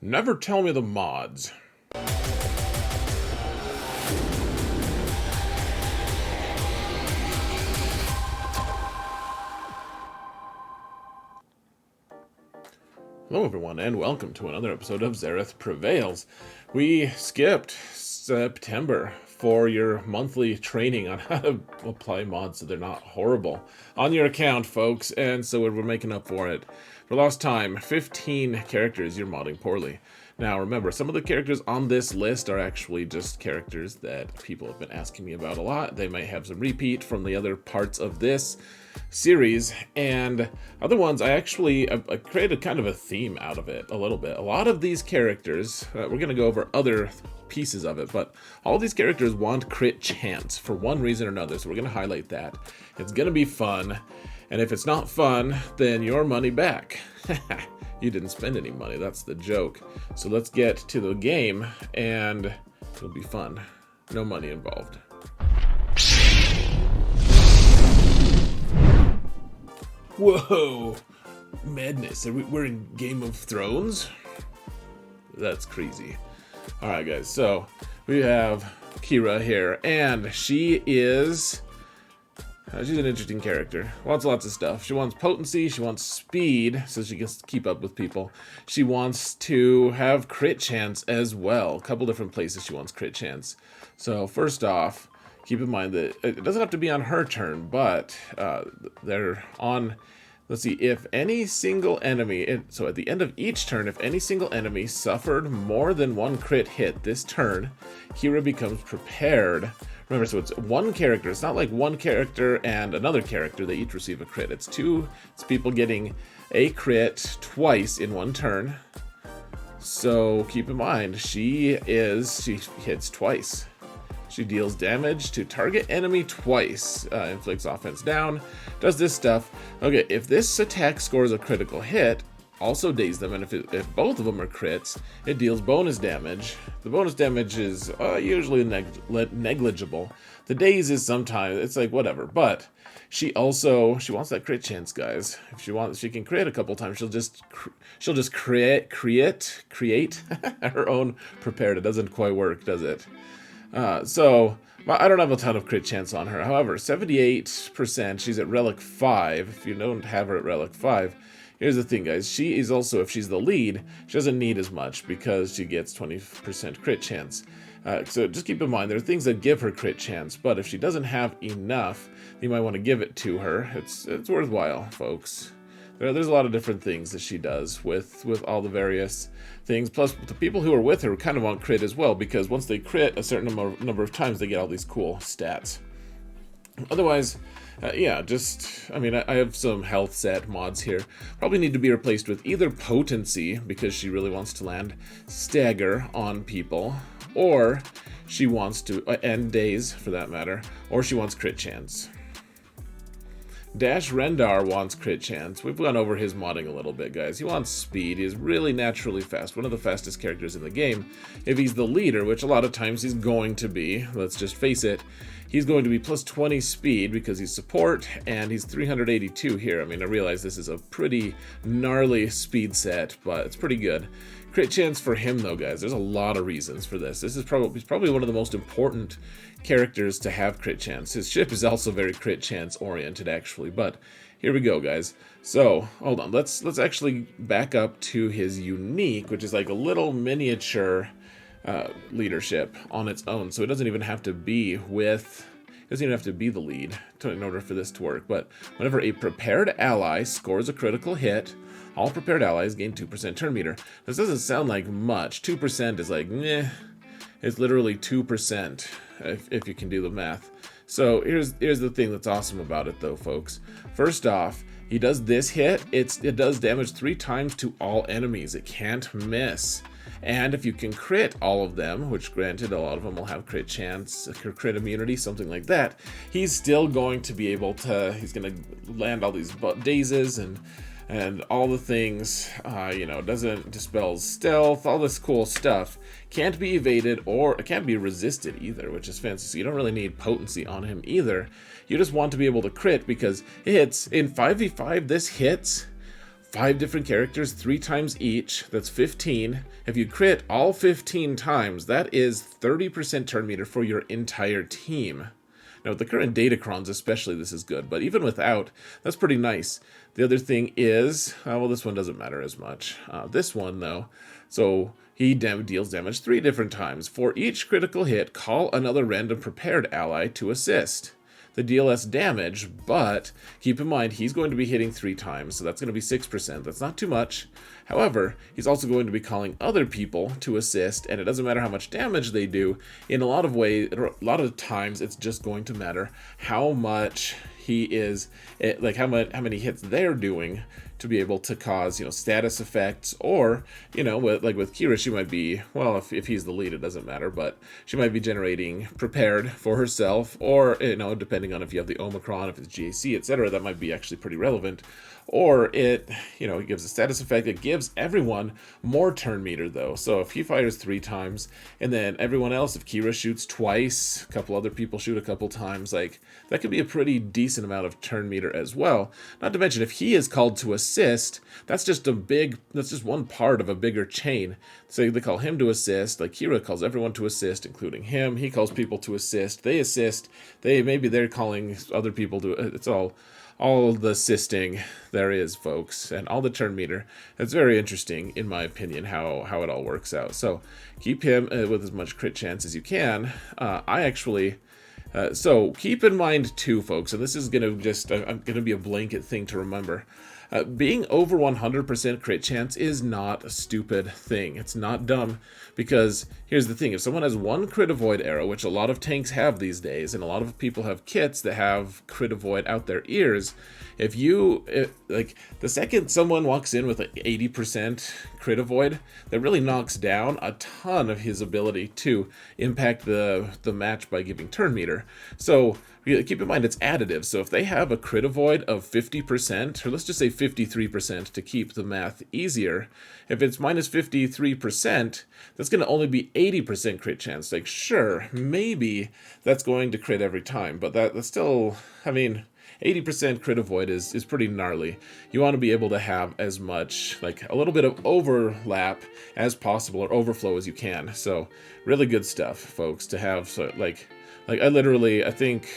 Never tell me the mods. Hello everyone, and welcome to another episode of Xerath Prevails. We skipped September for your monthly training on how to apply mods so they're not horrible on your account, folks, and so we're making up for it. For last time, 15 characters you're modding poorly. Now remember, some of the characters on this list are actually just characters that people have been asking me about a lot. They might have some repeat from the other parts of this series, and other ones I created kind of a theme out of it a little bit. A lot of these characters, we're going to go over other pieces of it, but all these characters want crit chance for one reason or another, so we're going to highlight that. It's going to be fun, and if it's not fun, then your money back. You didn't spend any money, that's the joke. So let's get to the game, and it'll be fun. No money involved. Whoa! Madness. We're in Game of Thrones? That's crazy. Alright guys, so we have Qi'ra here, and she is... she's an interesting character. Wants lots of stuff. She wants potency, she wants speed, so she can keep up with people. She wants to have crit chance as well. A couple different places she wants crit chance. So first off, keep in mind that it doesn't have to be on her turn, but they're on... Let's see, if any single enemy... So at the end of each turn, if any single enemy suffered more than one crit hit this turn, Qi'ra becomes prepared. Remember, so it's one character. It's not like one character and another character. They each receive a crit. It's people getting a crit twice in one turn. So keep in mind, she hits twice. She deals damage to target enemy twice, inflicts offense down, does this stuff. Okay, if this attack scores a critical hit, also daze them, and if both of them are crits, it deals bonus damage. The bonus damage is usually negligible. The daze is sometimes, it's like whatever, but she wants that crit chance, guys. If she can crit a couple times, she'll just create her own prepared. It doesn't quite work, does it? So I don't have a ton of crit chance on her. However, 78%, she's at Relic 5. If you don't have her at Relic 5, here's the thing, guys. She is also, if she's the lead, she doesn't need as much because she gets 20% crit chance. So just keep in mind, there are things that give her crit chance, but if she doesn't have enough, you might want to give it to her. It's worthwhile, folks. There's a lot of different things that she does with all the various things. Plus, the people who are with her kind of want crit as well, because once they crit a certain number of times, they get all these cool stats. Otherwise, yeah, I have some health set mods here. Probably need to be replaced with either potency, because she really wants to land stagger on people, or she wants to end days, for that matter, or she wants crit chance. Rendar wants crit chance. We've gone over his modding a little bit, guys. He wants speed. He is really naturally fast. One of the fastest characters in the game. If he's the leader, which a lot of times he's going to be, let's just face it, he's going to be plus 20 speed because he's support, and he's 382 here. I mean, I realize this is a pretty gnarly speed set, but it's pretty good. Crit chance for him, though, guys. There's a lot of reasons for this. He's probably one of the most important characters to have crit chance. His ship is also very crit chance oriented, actually, but here we go, guys. So hold on, let's actually back up to his unique, which is like a little miniature leadership on its own. So it doesn't even have to be the lead in order for this to work. But whenever a prepared ally scores a critical hit, all prepared allies gain 2% turn meter. This doesn't sound like much. 2% is like, meh. It's literally 2% if you can do the math. So here's the thing that's awesome about it, though, folks. First off, he does this hit. It does damage 3 times to all enemies. It can't miss. And if you can crit all of them, which granted a lot of them will have crit chance, crit immunity, something like that, he's still going to be able to, he's going to land all these dazes and all the things, doesn't dispel stealth, all this cool stuff. Can't be evaded or it can't be resisted either, which is fancy. So you don't really need potency on him either. You just want to be able to crit because it hits in 5v5. This hits 5 different characters, 3 times each. That's 15. If you crit all 15 times, that is 30% turn meter for your entire team. Now, with the current datacrons especially, this is good, but even without, that's pretty nice. The other thing is, well, this one doesn't matter as much. This one, though, so he deals damage 3 different times. For each critical hit, call another random prepared ally to assist. They deal less damage, but keep in mind he's going to be hitting 3 times, so that's going to be 6%. That's not too much. However, he's also going to be calling other people to assist, and it doesn't matter how much damage they do. In a lot of ways, a lot of times, it's just going to matter how much he is, like how many hits they're doing to be able to cause, status effects, or, like with Qi'ra, she might be, well, if he's the lead, it doesn't matter, but she might be generating prepared for herself, or, depending on if you have the Omicron, if it's GAC, etc., that might be actually pretty relevant. Or it gives a status effect. It gives everyone more turn meter, though. So if he fires 3 times, and then everyone else, if Qi'ra shoots twice, a couple other people shoot a couple times, like, that could be a pretty decent amount of turn meter as well. Not to mention, if he is called to assist, that's just one part of a bigger chain. So they call him to assist, like Qi'ra calls everyone to assist, including him. He calls people to assist. They assist. Maybe they're calling other people to, it's all the assisting there is, folks, and all the turn meter. It's very interesting, in my opinion, how it all works out. So keep him with as much crit chance as you can. So keep in mind too, folks, and this is going to be a blanket thing to remember. Being over 100% crit chance is not a stupid thing. It's not dumb, because here's the thing. If someone has 1 crit avoid arrow, which a lot of tanks have these days, and a lot of people have kits that have crit avoid out their ears, like the second someone walks in with an 80% crit avoid, that really knocks down a ton of his ability to impact the match by giving turn meter. So keep in mind it's additive. So if they have a crit avoid of 50%, or let's just say 53% to keep the math easier, if it's minus 53%, that's going to only be 80% crit chance. Like, sure, maybe that's going to crit every time, but that's still, 80% crit avoid is pretty gnarly. You want to be able to have as much, like a little bit of overlap as possible, or overflow as you can. So really good stuff, folks, to have. So like I think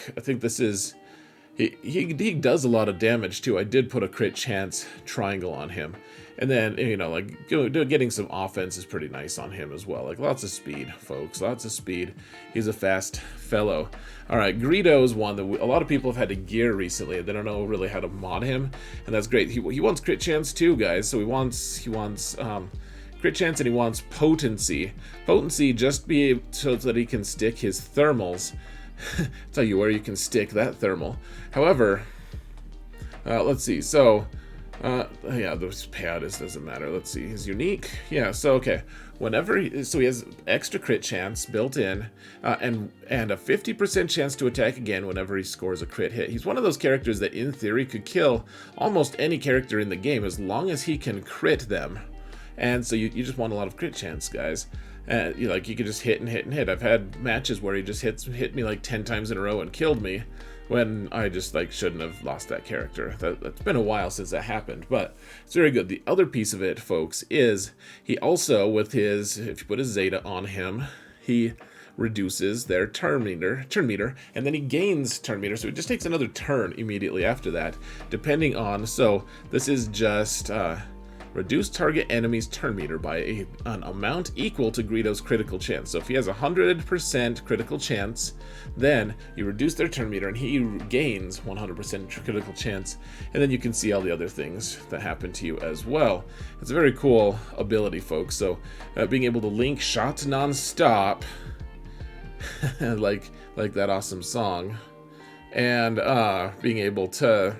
this is, he does a lot of damage too. I did put a crit chance triangle on him. And then, getting some offense is pretty nice on him as well. Like, lots of speed, folks. Lots of speed. He's a fast fellow. All right, Greedo is one that a lot of people have had to gear recently. They don't know really how to mod him, and that's great. He wants crit chance too, guys. So he wants crit chance, and he wants potency. Potency just so that he can stick his thermals. Tell you where you can stick that thermal. However, let's see. So. Yeah, those payouts doesn't matter. Let's see, his unique. Yeah, so okay. So he has extra crit chance built in, and a 50% chance to attack again whenever he scores a crit hit. He's one of those characters that in theory could kill almost any character in the game as long as he can crit them. And so you just want a lot of crit chance, guys. You could just hit and hit and hit. I've had matches where he just hit me like 10 times in a row and killed me, when I just shouldn't have lost that character. That's been a while since that happened, but it's very good. The other piece of it, folks, is he also, if you put his Zeta on him, he reduces their turn meter, and then he gains turn meter, so it just takes another turn immediately after that, depending on, so this is just, reduce target enemy's turn meter by an amount equal to Greedo's critical chance. So if he has 100% critical chance, then you reduce their turn meter and he gains 100% critical chance. And then you can see all the other things that happen to you as well. It's a very cool ability, folks. So being able to link shots non-stop, like that awesome song, and being able to,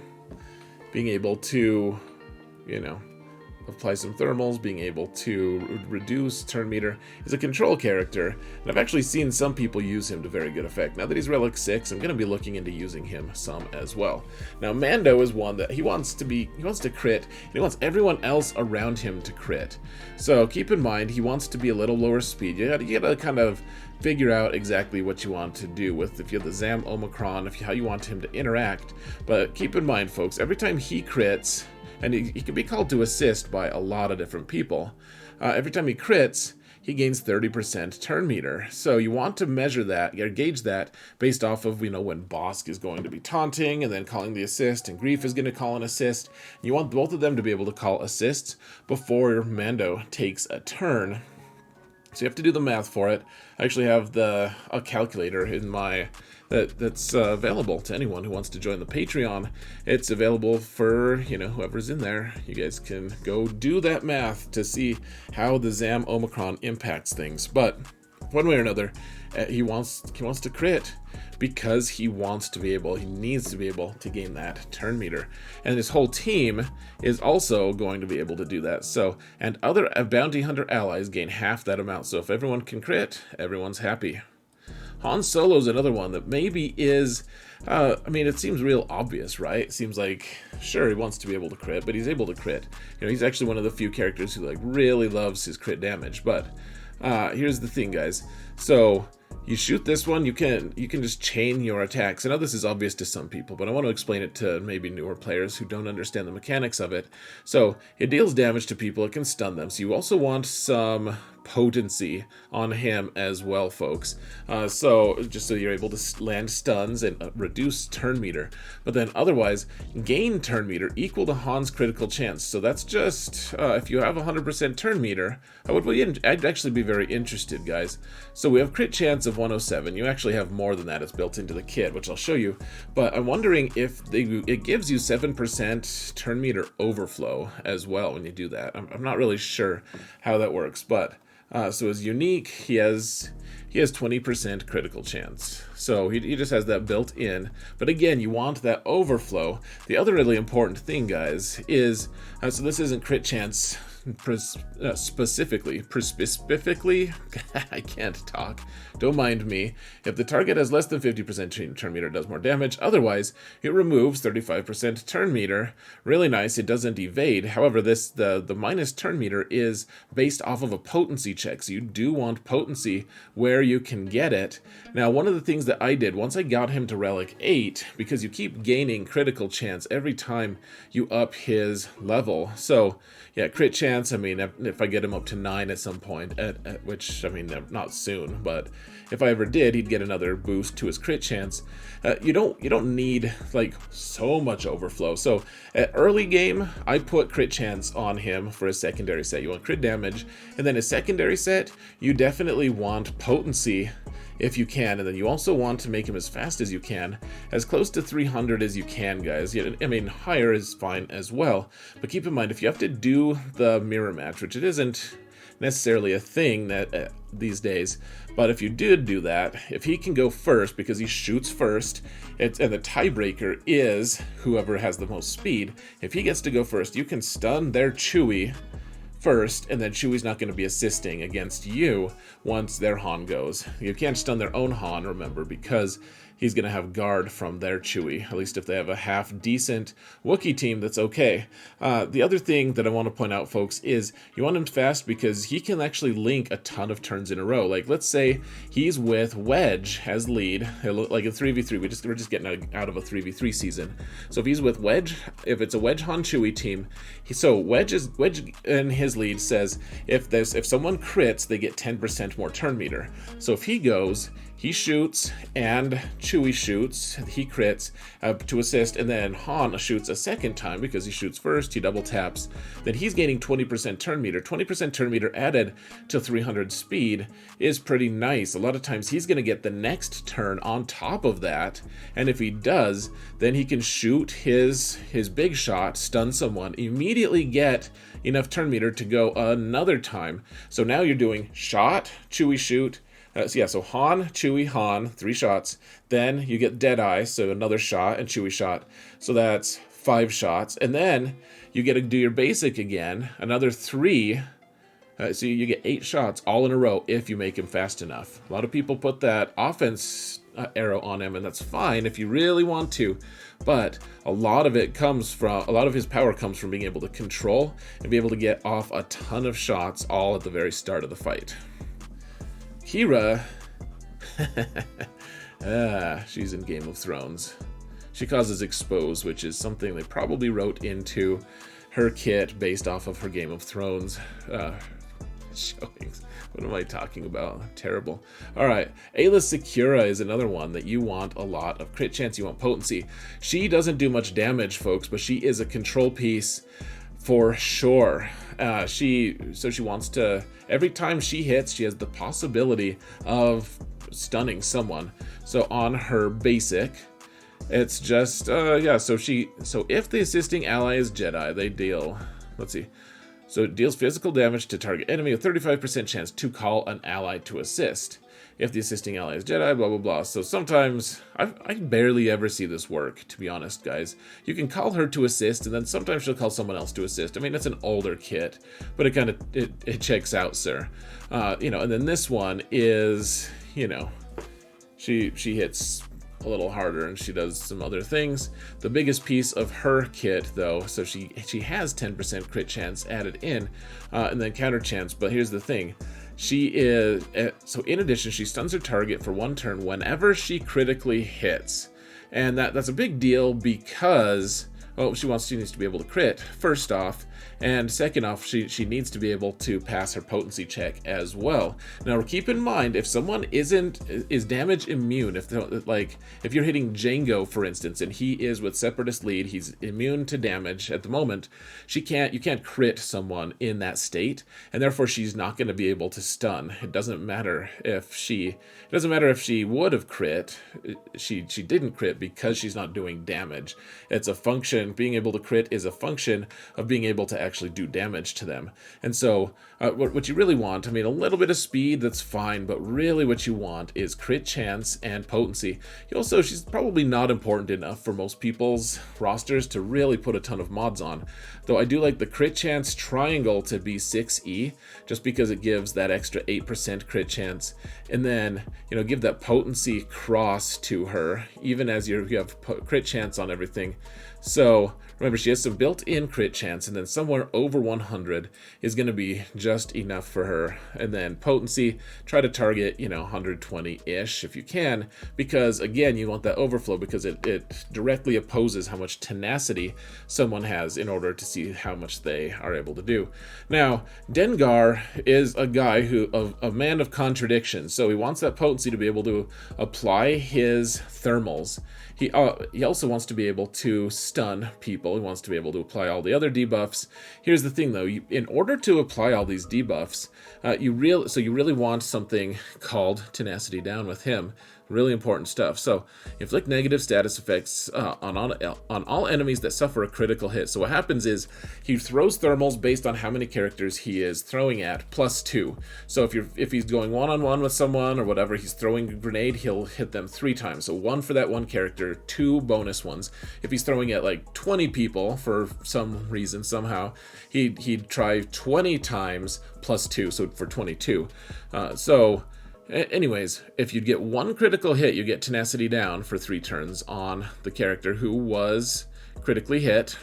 apply some thermals, being able to reduce turn meter. He's a control character, and I've actually seen some people use him to very good effect. Now that he's Relic 6, I'm going to be looking into using him some as well. Now Mando is one that he wants to crit, and he wants everyone else around him to crit. So keep in mind, he wants to be a little lower speed. You gotta kind of figure out exactly what you want to do with, if you have the Zam Omicron, how you want him to interact. But keep in mind, folks, every time he crits, and he can be called to assist by a lot of different people. Every time he crits, he gains 30% turn meter. So you want to measure that, or gauge that, based off of, when Bosk is going to be taunting and then calling the assist, and Grief is going to call an assist. You want both of them to be able to call assists before Mando takes a turn. So you have to do the math for it. I actually have a calculator in my that's available to anyone who wants to join the Patreon. It's available for whoever's in there. You guys can go do that math to see how the Zam Omicron impacts things. But one way or another, he wants to crit because he needs to be able to gain that turn meter, and his whole team is also going to be able to do that. So, and other bounty hunter allies gain half that amount. So if everyone can crit, everyone's happy. Han Solo's another one that maybe is, it seems real obvious, right? It seems like, sure, he wants to be able to crit, but he's able to crit. He's actually one of the few characters who really loves his crit damage. But here's the thing, guys. So you shoot this one, you can just chain your attacks. I know this is obvious to some people, but I want to explain it to maybe newer players who don't understand the mechanics of it. So it deals damage to people, it can stun them. So you also want some potency on him as well, folks. So just so you're able to land stuns and reduce turn meter, but then otherwise gain turn meter equal to Han's critical chance. So that's just if you have 100% turn meter, I'd actually be very interested, guys. So we have crit chance of 107. You actually have more than that. It's built into the kit, which I'll show you. But I'm wondering if it gives you 7% turn meter overflow as well when you do that. I'm not really sure how that works, but so as unique, he has 20% critical chance. So he just has that built in. But again, you want that overflow. The other really important thing, guys, is so this isn't crit chance specifically, I can't talk, don't mind me. If the target has less than 50% turn meter, it does more damage. Otherwise, it removes 35% turn meter. Really nice. It doesn't evade. However, the minus turn meter is based off of a potency check. So you do want potency where you can get it. Now, one of the things that I did, once I got him to Relic 8, because you keep gaining critical chance every time you up his level. So, yeah, crit chance, if I get him up to 9 at some point, which, not soon, but if I ever did, he'd get another boost to his crit chance. You don't need, so much overflow. So, at early game, I put crit chance on him for his secondary set. You want crit damage, and then his secondary set, you definitely want potency if you can, and then you also want to make him as fast as you can, as close to 300 as you can, guys. Higher is fine as well, but keep in mind, if you have to do the mirror match, which it isn't necessarily a thing that these days, but if you did do that, if he can go first because he shoots first, and the tiebreaker is whoever has the most speed, if he gets to go first, you can stun their Chewie first, and then Chewie's not going to be assisting against you once their Han goes. You can't stun their own Han, remember, because he's going to have guard from their Chewie, at least if they have a half-decent Wookiee team, that's okay. The other thing that I want to point out, folks, is you want him fast because he can actually link a ton of turns in a row. Like, let's say he's with Wedge as lead, like a 3v3, we're just getting out of a 3v3 season. So if he's with Wedge, if it's a Wedge Han Chewie team, Wedge in his lead says if someone crits, they get 10% more turn meter. So if he goes, he shoots, and Chewie shoots, he crits to assist, and then Han shoots a second time because he shoots first, he double taps, then he's gaining 20% turn meter. 20% turn meter added to 300 speed is pretty nice. A lot of times he's going to get the next turn on top of that, and if he does, then he can shoot his big shot, stun someone, immediately get enough turn meter to go another time. So now you're doing shot, Chewie shoot, so Han, Chewie, Han, 3 shots. Then you get Deadeye, so another shot, and Chewie shot. So that's 5 shots. And then you get to do your basic again, another 3. So you get 8 shots all in a row if you make him fast enough. A lot of people put that offense arrow on him, and that's fine if you really want to. But a lot of his power comes from being able to control and be able to get off a ton of shots all at the very start of the fight. Qi'ra, she's in Game of Thrones. She causes expose, which is something they probably wrote into her kit based off of her Game of Thrones showings. What am I talking about? Terrible. All right, Ayla Sakura is another one that you want a lot of crit chance, you want potency. She doesn't do much damage, folks, but she is a control piece for sure. She wants to, every time she hits, she has the possibility of stunning someone. So on her basic, it's just, yeah, so if the assisting ally is Jedi, they deal, let's see. So it deals physical damage to target enemy with 35% chance to call an ally to assist. If the assisting ally is Jedi, blah, blah, blah. So sometimes, I barely ever see this work, to be honest, guys. You can call her to assist, and then sometimes she'll call someone else to assist. I mean, it's an older kit, but it kind of, it checks out, sir. You know, and then this one is, you know, she hits a little harder and she does some other things. The biggest piece of her kit, though, so she has 10% crit chance added in, and then counter chance. But here's the thing, she is so in addition, she stuns her target for 1 turn whenever she critically hits, and that's a big deal because, well, she needs to be able to crit first off, and second off, she needs to be able to pass her potency check as well. Now, keep in mind, if someone is damage immune, if you're hitting Django, for instance, and he is with Separatist lead, he's immune to damage at the moment, you can't crit someone in that state, and therefore she's not going to be able to stun. It doesn't matter if she would have crit, she didn't crit because she's not doing damage. It's a function, being able to crit is a function of being able to actually do damage to them. And so what you really want, I mean, a little bit of speed, that's fine, but really what you want is crit chance and potency. She's probably not important enough for most people's rosters to really put a ton of mods on, though I do like the crit chance triangle to be 6E, just because it gives that extra 8% crit chance, and then, you know, give that potency cross to her, even as you have crit chance on everything. So remember, she has some built-in crit chance, and then somewhere over 100 is going to be just enough for her. And then potency, try to target, you know, 120-ish if you can, because again, you want that overflow, because it directly opposes how much tenacity someone has in order to see how much they are able to do. Now, Dengar is a guy a man of contradictions, so he wants that potency to be able to apply his thermals. He also wants to be able to stun people. He wants to be able to apply all the other debuffs. Here's the thing, though. In order to apply all these debuffs, you really want something called Tenacity Down with him. Really important stuff. So, inflict negative status effects on all enemies that suffer a critical hit. So what happens is he throws thermals based on how many characters he is throwing at, +2. So if he's going one-on-one with someone or whatever, he's throwing a grenade, he'll hit them 3 times. So 1 for that one character, 2 bonus ones. If he's throwing at like 20 people for some reason, somehow, he'd try 20 times +2, so for 22. Anyways, if you get 1 critical hit, you get Tenacity Down for 3 turns on the character who was critically hit.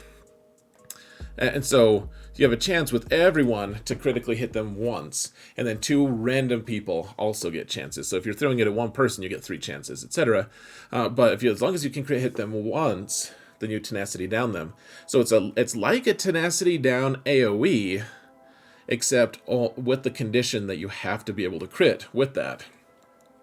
And so you have a chance with everyone to critically hit them once, and then 2 random people also get chances. So if you're throwing it at 1 person, you get 3 chances, etc. But as long as you can crit hit them once, then you Tenacity Down them. So it's like a Tenacity Down AoE, except with the condition that you have to be able to crit with that.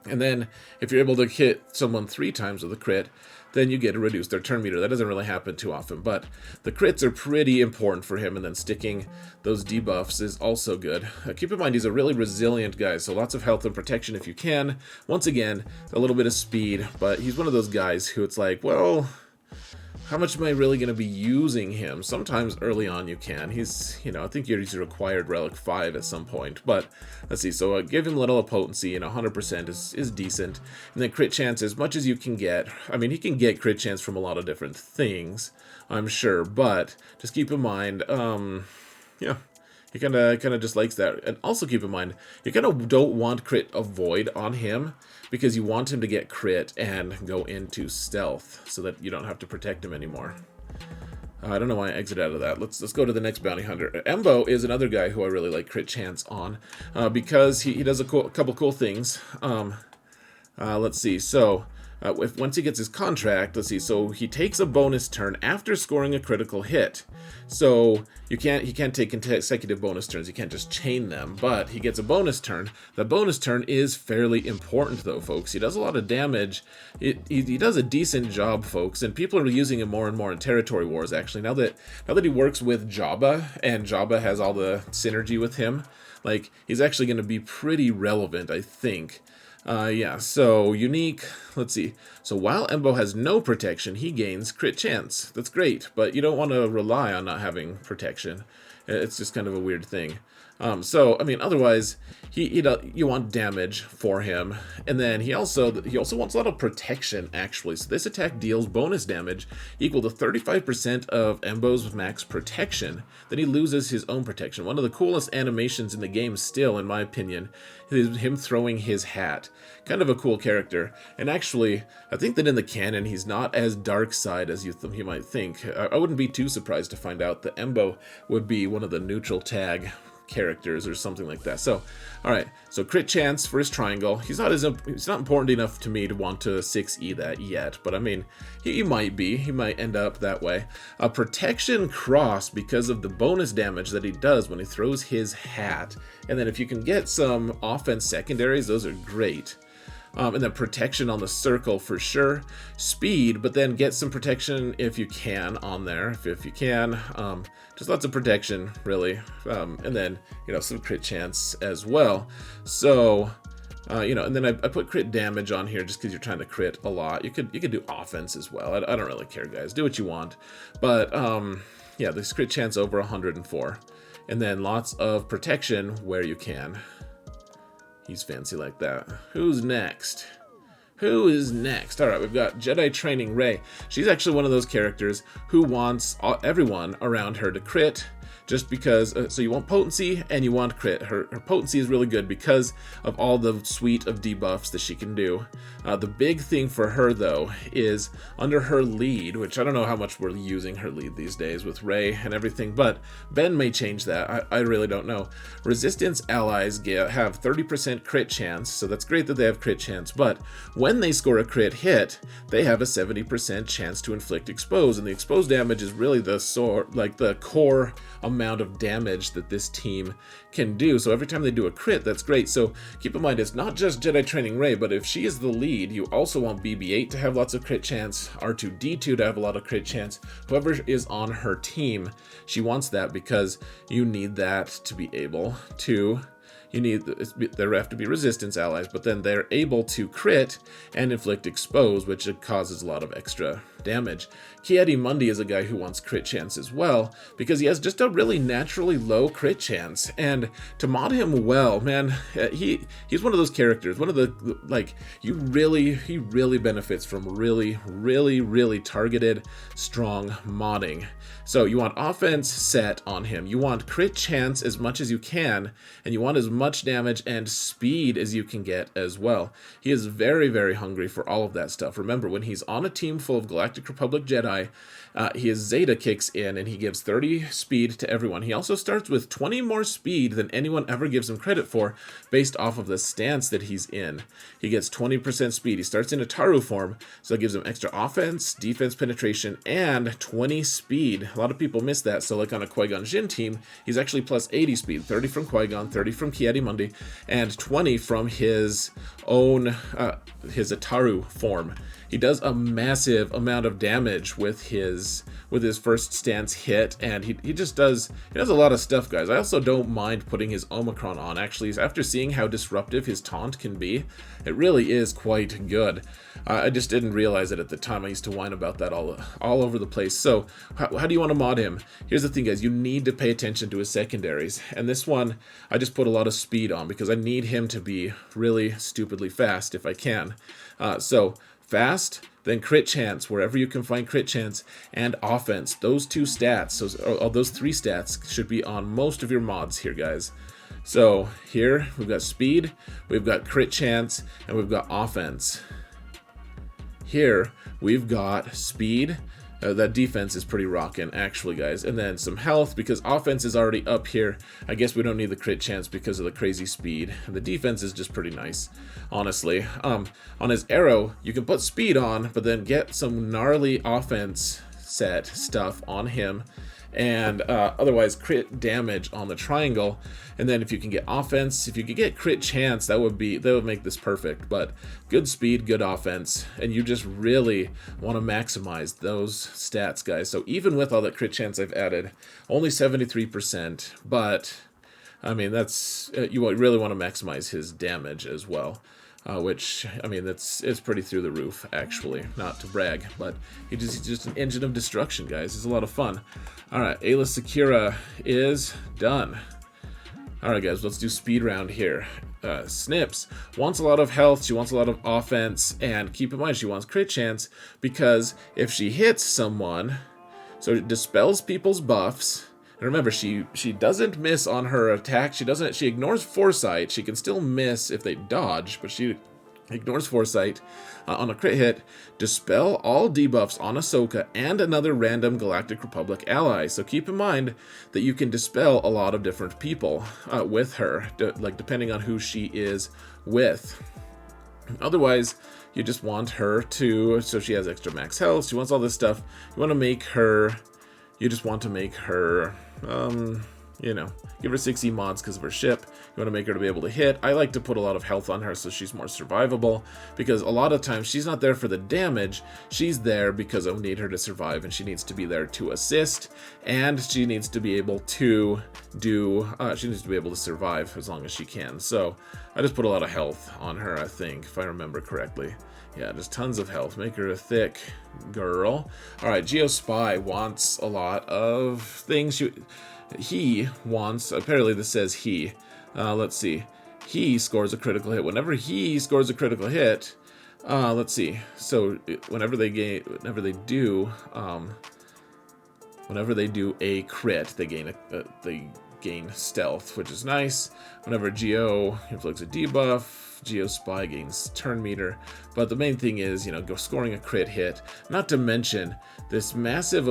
And then if you're able to hit someone 3 times with a crit, then you get to reduce their turn meter. That doesn't really happen too often, but the crits are pretty important for him, and then sticking those debuffs is also good. Keep in mind, he's a really resilient guy, so lots of health and protection if you can. Once again, a little bit of speed, but he's one of those guys who it's like, well, how much am I really going to be using him? Sometimes early on you can. He's, you know, I think he's required Relic 5 at some point. But let's see. So give him a little potency, you know, 100% is decent. And then crit chance as much as you can get. I mean, he can get crit chance from a lot of different things, I'm sure. But just keep in mind, yeah, he kind of just likes that. And also keep in mind, you kind of don't want crit avoid on him, because you want him to get crit and go into stealth so that you don't have to protect him anymore. I don't know why I exited out of that. Let's go to the next bounty hunter. Embo is another guy who I really like crit chance on, because he does a couple cool things. Let's see. So once he gets his contract, let's see, so he takes a bonus turn after scoring a critical hit. So he can't take consecutive bonus turns, you can't just chain them, but he gets a bonus turn. The bonus turn is fairly important though, folks. He does a lot of damage. He does a decent job, folks, and people are using him more and more in territory wars, actually. Now that he works with Jabba, and Jabba has all the synergy with him, like, he's actually going to be pretty relevant, I think. Yeah, so unique, let's see. So while Embo has no protection, he gains crit chance. That's great, but you don't want to rely on not having protection. It's just kind of a weird thing. So I mean, otherwise, you want damage for him, and then he also wants a lot of protection, actually. So this attack deals bonus damage equal to 35% of Embo's max protection. Then he loses his own protection. One of the coolest animations in the game, still, in my opinion, is him throwing his hat. Kind of a cool character. And actually, I think that in the canon, he's not as dark side as you might think. I wouldn't be too surprised to find out that Embo would be one of the neutral tag characters or something like that. So, all right. So crit chance for his triangle. He's not important enough to me to want to 6E that yet, but I mean, he might be. He might end up that way. A protection cross because of the bonus damage that he does when he throws his hat. And then if you can get some offense secondaries, those are great. And then protection on the circle for sure. Speed, but then get some protection if you can on there. If you can. Just lots of protection, really. And then, some crit chance as well. So, and then I put crit damage on here just because you're trying to crit a lot. You could do offense as well. I don't really care, guys. Do what you want. But, yeah, this crit chance over 104. And then lots of protection where you can. He's fancy like that. Who's next? Who is next? All right, we've got Jedi Training Rey. She's actually one of those characters who wants everyone around her to crit, just because, so you want potency and you want crit. Her potency is really good because of all the suite of debuffs that she can do. The big thing for her, though, is under her lead, which I don't know how much we're using her lead these days with Rey and everything, but Ben may change that. I really don't know. Resistance allies have 30% crit chance, so that's great that they have crit chance, but when they score a crit hit, they have a 70% chance to inflict expose, and the expose damage is really the core amount of damage that this team can do. So every time they do a crit, that's great. So keep in mind, it's not just Jedi Training Rey, but if she is the lead, you also want BB-8 to have lots of crit chance, R2-D2 to have a lot of crit chance. Whoever is on her team, she wants that because you need that to be able to. There have to be resistance allies, but then they're able to crit and inflict expose, which causes a lot of extra damage. Ki-Adi-Mundi is a guy who wants crit chance as well, because he has just a really naturally low crit chance. And to mod him well, man, he's one of those characters, one of the, like, he really benefits from really targeted, strong modding. So you want offense set on him, you want crit chance as much as you can, and you want as much damage and speed as you can get as well. He is very hungry for all of that stuff. Remember, when he's on a team full of Galactic Republic Jedi, his Zeta kicks in and he gives 30 speed to everyone. He also starts with 20 more speed than anyone ever gives him credit for based off of the stance that he's in. He gets 20% speed. He starts in a Taru form, so it gives him extra offense, defense penetration, and 20 speed. A lot of people miss that, so like on a Qui-Gon Jinn team, he's actually plus 80 speed, 30 from Qui-Gon, 30 from Ki-Adi-Mundi, and 20 from his own, his Ataru form. He does a massive amount of damage with his first stance hit, and he does a lot of stuff, guys. I also don't mind putting his Omicron on, actually. After seeing how disruptive his taunt can be, it really is quite good. I just didn't realize it at the time. I used to whine about that all over the place. So how do you want to mod him? Here's the thing, guys. You need to pay attention to his secondaries, and this one I just put a lot of speed on because I need him to be really stupidly fast if I can. So fast, then crit chance, wherever you can find crit chance, and offense. Those two stats, those three stats should be on most of your mods here, guys. So here we've got speed, we've got crit chance, and we've got offense. Here we've got speed, That defense is pretty rockin', actually, guys. And then some health, because offense is already up here. I guess we don't need the crit chance because of the crazy speed. And the defense is just pretty nice, honestly. On his arrow, you can put speed on, but then get some gnarly offense set stuff on him. And otherwise crit damage on the triangle. And then if you can get offense, if you could get crit chance, that would make this perfect. But good speed, good offense, and you just really want to maximize those stats, guys. So even with all that crit chance I've added, only 73%, but I mean, that's you really want to maximize his damage as well. Which, I mean, it's pretty through the roof, actually. Not to brag, but he's just an engine of destruction, guys. It's a lot of fun. Alright, Ayla Sakura is done. Alright, guys, let's do speed round here. Snips wants a lot of health, she wants a lot of offense, and keep in mind, she wants crit chance, because if she hits someone, so it dispels people's buffs. And remember, she doesn't miss on her attack. She ignores foresight. She can still miss if they dodge, but she ignores foresight. On a crit hit, dispel all debuffs on Ahsoka and another random Galactic Republic ally. So keep in mind that you can dispel a lot of different people with her, like depending on who she is with. Otherwise, you just want her to, so she has extra max health. She wants all this stuff. You want to make her. You just want to make her, you know, give her 60 mods because of her ship. You want to make her to be able to hit. I like to put a lot of health on her so she's more survivable, because a lot of times she's not there for the damage. She's there because I need her to survive, and she needs to be there to assist, and she needs to be able to survive as long as she can. So I just put a lot of health on her, I think, if I remember correctly. Yeah, just tons of health. Make her a thick girl. Alright, Geospy wants a lot of things. He wants, apparently this says he. Let's see. He scores a critical hit. Whenever he scores a critical hit, let's see. So whenever they do a crit, they gain stealth, which is nice. Whenever Geo inflicts a debuff, Geospy gains turn meter. But the main thing is, you know, scoring a crit hit. Not to mention this massive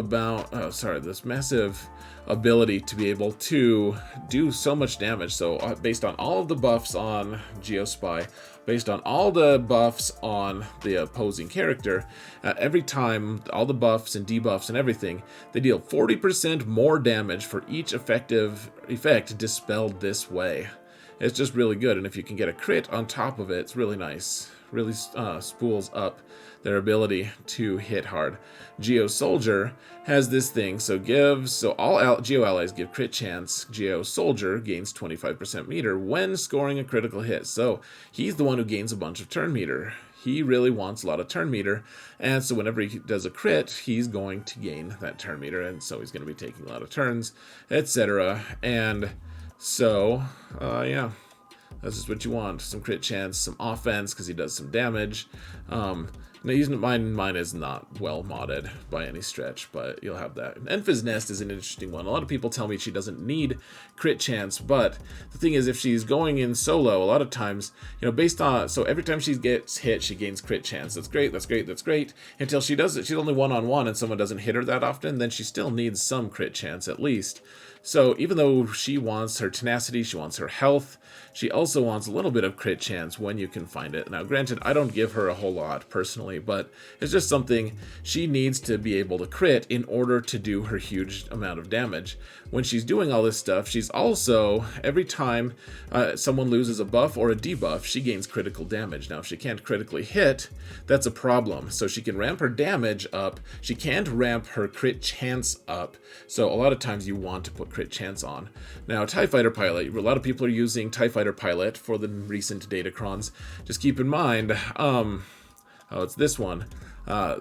ability to be able to do so much damage. So based on all of the buffs on Geospy, based on all the buffs on the opposing character, every time all the buffs and debuffs and everything, they deal 40% more damage for each effect dispelled this way. It's just really good, and if you can get a crit on top of it, it's really nice. Really spools up their ability to hit hard. Geo Soldier has this thing, so all Geo allies give crit chance. Geo Soldier gains 25% meter when scoring a critical hit, so he's the one who gains a bunch of turn meter. He really wants a lot of turn meter, and so whenever he does a crit, he's going to gain that turn meter, and so he's going to be taking a lot of turns, etc. And so, yeah, that's just what you want. Some crit chance, some offense, because he does some damage. Mine is not well modded by any stretch, but you'll have that. Enfys Nest is an interesting one. A lot of people tell me she doesn't need crit chance, but the thing is, if she's going in solo, a lot of times, you know, so every time she gets hit, she gains crit chance. That's great, that's great, that's great. Until she does it, she's only one-on-one and someone doesn't hit her that often, then she still needs some crit chance at least. So even though she wants her tenacity, she wants her health, she also wants a little bit of crit chance when you can find it. Now granted, I don't give her a whole lot personally, but it's just something she needs to be able to crit in order to do her huge amount of damage. When she's doing all this stuff, she's also, every time someone loses a buff or a debuff, she gains critical damage. Now if she can't critically hit, that's a problem. So she can ramp her damage up, she can't ramp her crit chance up, so a lot of times you want to put crit chance on. Now TIE Fighter Pilot, a lot of people are using TIE Fighter Pilot for the recent Datacrons. Just keep in mind, it's this one.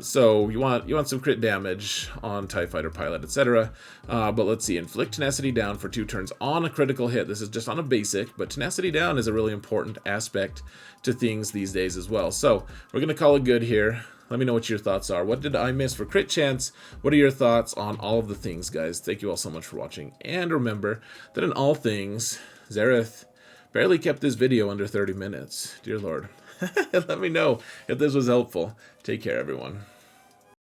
So you want some crit damage on TIE Fighter Pilot, etc. But let's see, inflict tenacity down for 2 turns on a critical hit. This is just on a basic, but tenacity down is a really important aspect to things these days as well. So we're gonna call it good here. Let me know what your thoughts are. What did I miss for crit chance? What are your thoughts on all of the things, guys? Thank you all so much for watching. And remember that in all things, Zareth barely kept this video under 30 minutes. Dear Lord. Let me know if this was helpful. Take care, everyone.